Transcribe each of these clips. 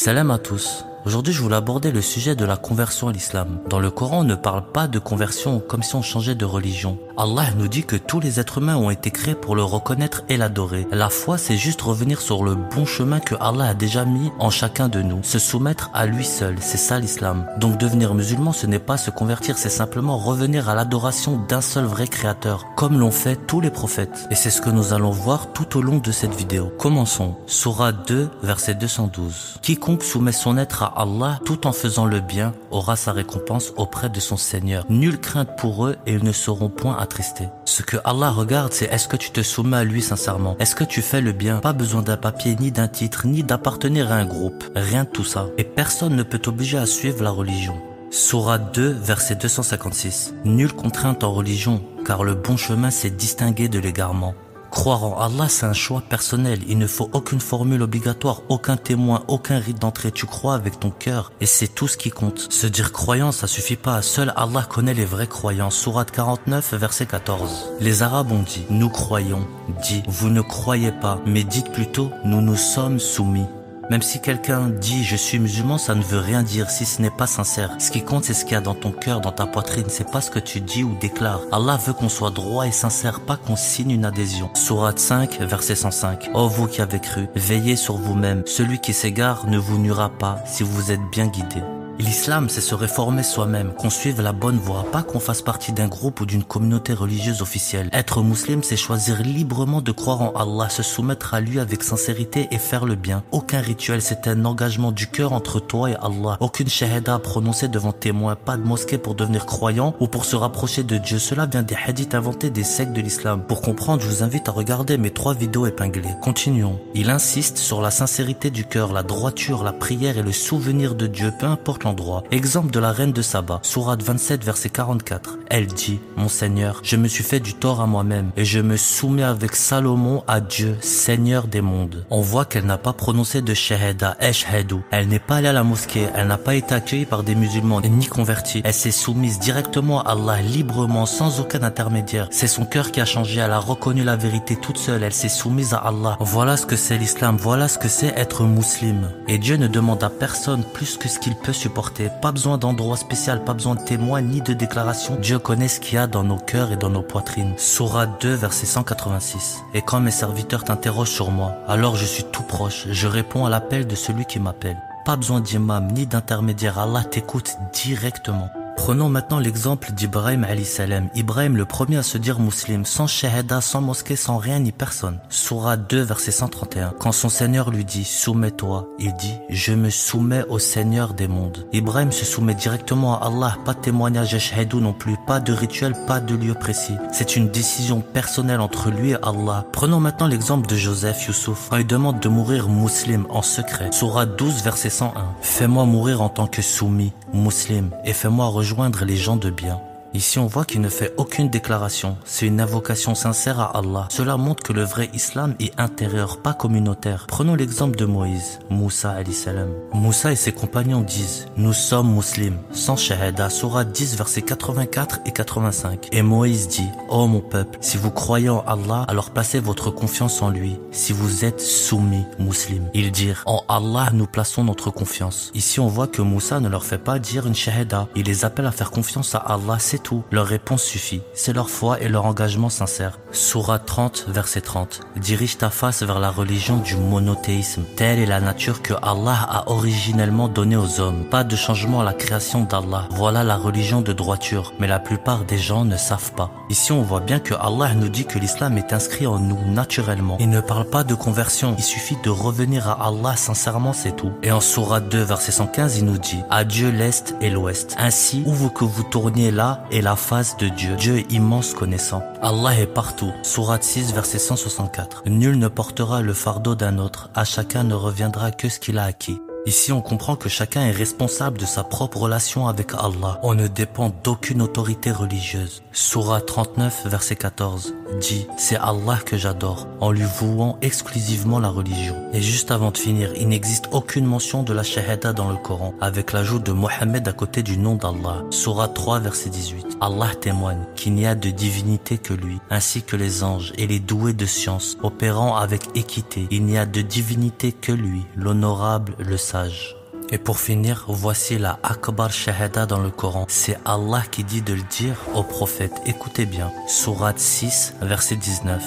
Salam à tous. Aujourd'hui, je voulais aborder le sujet de la conversion à l'islam. Dans le Coran, on ne parle pas de conversion comme si on changeait de religion. Allah nous dit que tous les êtres humains ont été créés pour le reconnaître et l'adorer. La foi, c'est juste revenir sur le bon chemin que Allah a déjà mis en chacun de nous. Se soumettre à lui seul, c'est ça l'islam. Donc devenir musulman, ce n'est pas se convertir, c'est simplement revenir à l'adoration d'un seul vrai créateur, comme l'ont fait tous les prophètes. Et c'est ce que nous allons voir tout au long de cette vidéo. Commençons. Sourate 2, verset 212. Quiconque soumet son être à Allah tout en faisant le bien aura sa récompense auprès de son Seigneur. Nulle crainte pour eux et ils ne seront point attristés. Ce que Allah regarde, c'est est-ce que tu te soumets à lui sincèrement? Est-ce que tu fais le bien? Pas besoin d'un papier, ni d'un titre, ni d'appartenir à un groupe. Rien de tout ça. Et personne ne peut t'obliger à suivre la religion. Sourate 2, verset 256. Nulle contrainte en religion, car le bon chemin c'est distinguer de l'égarement. Croire en Allah, c'est un choix personnel. Il ne faut aucune formule obligatoire, aucun témoin, aucun rite d'entrée. Tu crois avec ton cœur et c'est tout ce qui compte. Se dire croyant, ça suffit pas. Seul Allah connaît les vrais croyants. Sourate 49, verset 14. Les Arabes ont dit, nous croyons. Dit, vous ne croyez pas, mais dites plutôt, nous nous sommes soumis. Même si quelqu'un dit je suis musulman, ça ne veut rien dire si ce n'est pas sincère. Ce qui compte, c'est ce qu'il y a dans ton cœur, dans ta poitrine. C'est pas ce que tu dis ou déclares. Allah veut qu'on soit droit et sincère, pas qu'on signe une adhésion. Sourate 5, verset 105. Ô vous qui avez cru, veillez sur vous-même. Celui qui s'égare ne vous nuira pas si vous êtes bien guidé. L'islam, c'est se réformer soi-même, qu'on suive la bonne voie, pas qu'on fasse partie d'un groupe ou d'une communauté religieuse officielle. Être musulman, c'est choisir librement de croire en Allah, se soumettre à lui avec sincérité et faire le bien. Aucun rituel, c'est un engagement du cœur entre toi et Allah. Aucune shahada prononcée devant témoin, pas de mosquée pour devenir croyant ou pour se rapprocher de Dieu. Cela vient des hadiths inventés des sectes de l'islam. Pour comprendre, je vous invite à regarder mes 3 vidéos épinglées. Continuons. Il insiste sur la sincérité du cœur, la droiture, la prière et le souvenir de Dieu, peu importe l'endroit. Exemple de la reine de Saba, sourate 27 verset 44. Elle dit, mon Seigneur, je me suis fait du tort à moi-même et je me soumets avec Salomon à Dieu, Seigneur des mondes. On voit qu'elle n'a pas prononcé de shahada, eshhadu. Elle n'est pas allée à la mosquée, elle n'a pas été accueillie par des musulmans ni convertie. Elle s'est soumise directement à Allah, librement, sans aucun intermédiaire. C'est son cœur qui a changé, elle a reconnu la vérité toute seule, elle s'est soumise à Allah. Voilà ce que c'est l'islam, voilà ce que c'est être musulman. Et Dieu ne demande à personne plus que ce qu'il peut supporter. Pas besoin d'endroit spécial, pas besoin de témoins ni de déclaration. Dieu connaît ce qu'il y a dans nos cœurs et dans nos poitrines. Sourate 2, verset 186. Et quand mes serviteurs t'interrogent sur moi, alors je suis tout proche, je réponds à l'appel de celui qui m'appelle. Pas besoin d'imam ni d'intermédiaire, Allah t'écoute directement. Prenons maintenant l'exemple d'Ibrahim alayhi salam. Ibrahim le premier à se dire musulman, sans shahada, sans mosquée, sans rien ni personne. Sourate 2, verset 131. Quand son Seigneur lui dit, soumets-toi, il dit, je me soumets au Seigneur des mondes. Ibrahim se soumet directement à Allah, pas de témoignage ashhadu non plus, pas de rituel, pas de lieu précis. C'est une décision personnelle entre lui et Allah. Prenons maintenant l'exemple de Joseph Youssouf, quand il demande de mourir musulman en secret. Sourate 12, verset 101. Fais-moi mourir en tant que soumis, musulman, et fais-moi rejoindre les gens de bien. Ici, on voit qu'il ne fait aucune déclaration. C'est une invocation sincère à Allah. Cela montre que le vrai islam est intérieur, pas communautaire. Prenons l'exemple de Moïse, Moussa alayhi salam. Moussa et ses compagnons disent, nous sommes musulmans, sans shahada, sourate 10, versets 84 et 85. Et Moïse dit, ô mon peuple, si vous croyez en Allah, alors placez votre confiance en lui. Si vous êtes soumis, musulmans. Ils dirent, en Allah, nous plaçons notre confiance. Ici, on voit que Moussa ne leur fait pas dire une shahada. Il les appelle à faire confiance à Allah, c'est tout. Leur réponse suffit. C'est leur foi et leur engagement sincère. Sourate 30, verset 30. Dirige ta face vers la religion du monothéisme. Telle est la nature que Allah a originellement donnée aux hommes. Pas de changement à la création d'Allah. Voilà la religion de droiture. Mais la plupart des gens ne savent pas. Ici, on voit bien que Allah nous dit que l'islam est inscrit en nous naturellement. Il ne parle pas de conversion. Il suffit de revenir à Allah sincèrement, c'est tout. Et en sourate 2, verset 115, il nous dit, à Dieu l'Est et l'Ouest. Ainsi, où vous que vous tourniez là, et la face de Dieu. Dieu est immense connaissant. Allah est partout. Sourate 6, verset 164. Nul ne portera le fardeau d'un autre. À chacun ne reviendra que ce qu'il a acquis. Ici, on comprend que chacun est responsable de sa propre relation avec Allah. On ne dépend d'aucune autorité religieuse. Sourate 39, verset 14 dit « C'est Allah que j'adore, en lui vouant exclusivement la religion. » Et juste avant de finir, il n'existe aucune mention de la shahada dans le Coran, avec l'ajout de Mohammed à côté du nom d'Allah. Sourate 3, verset 18. Allah témoigne qu'il n'y a de divinité que lui, ainsi que les anges et les doués de science, opérant avec équité. Il n'y a de divinité que lui, l'honorable, le sage. message. Et pour finir, voici la Akbar Shahada dans le Coran. C'est Allah qui dit de le dire au prophète. Écoutez bien. Sourate 6, verset 19.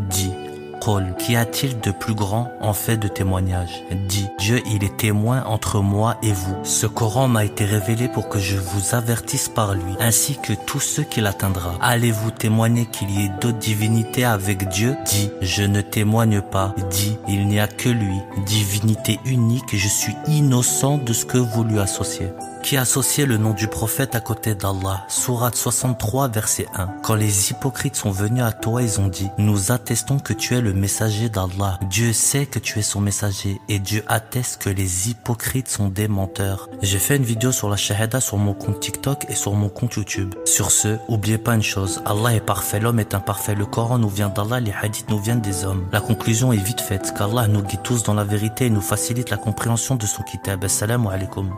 Dit: Qul, qu'y a-t-il de plus grand en fait de témoignage? Dit: Dieu, il est témoin entre moi et vous. Ce Coran m'a été révélé pour que je vous avertisse par lui, ainsi que tous ceux qui l'atteindra. Allez-vous témoigner qu'il y ait d'autres divinités avec Dieu? Dit: Je ne témoigne pas. Dit: Il n'y a que lui, divinité unique, je suis innocent de ce que vous lui associez. Qui associait le nom du prophète à côté d'Allah? Sourate 63, verset 1. Quand les hypocrites sont venus à toi, ils ont dit: Nous attestons que tu es le messager d'Allah. Dieu sait que tu es son messager et Dieu atteste que les hypocrites sont des menteurs. J'ai fait une vidéo sur la shahada sur mon compte TikTok et sur mon compte YouTube. Sur ce, oubliez pas une chose, Allah est parfait, l'homme est imparfait, le Coran nous vient d'Allah, les hadiths nous viennent des hommes. La conclusion est vite faite, qu'Allah nous guide tous dans la vérité et nous facilite la compréhension de son kitab. Assalamu alaikum.